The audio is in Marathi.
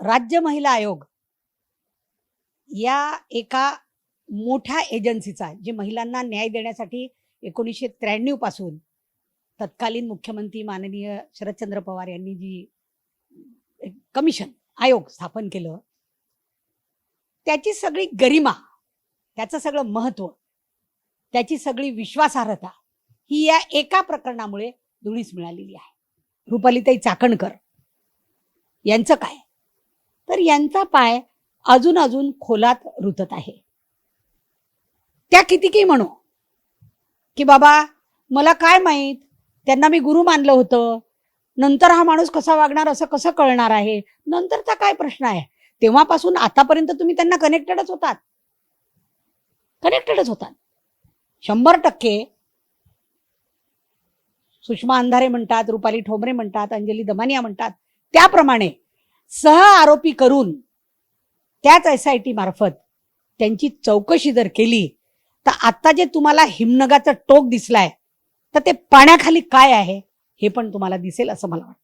राज्य महिला आयोग या एका मोठ्या एजन्सीचा, जे महिलांना न्याय देण्यासाठी 1993 पासून तत्कालीन मुख्यमंत्री माननीय शरदचंद्र पवार यांनी जी कमिशन आयोग स्थापन केलं, त्याची सगळी गरिमा, त्याचं सगळं महत्व, त्याची सगळी विश्वासार्हता ही या एका प्रकरणामुळे धुळीस मिळालेली आहे. रुपालीताई चाकणकर यांचं काय, तर यांचा पाय अजून खोलात रुतत आहे. त्या कितीही म्हणो की बाबा मला काय माहित, त्यांना मी गुरु मानलं होतं, नंतर हा माणूस कसा वागणार असं कसं कळणार आहे, नंतरचा काय प्रश्न आहे. तेव्हापासून आतापर्यंत तुम्ही त्यांना कनेक्टेडच होतात 100%. सुषमा अंधारे म्हणतात, रुपाली ठोंबरे म्हणतात, अंजली दमानिया म्हणतात, त्याप्रमाणे सह आरोपी करून त्याच SIT मार्फत त्यांची चौकशी जर केली तर आता जे तुम्हाला हिमनगाचं टोक दिसलाय तर ते पाण्याखाली काय आहे हे पण तुम्हाला दिसेल असं मला वाटतं.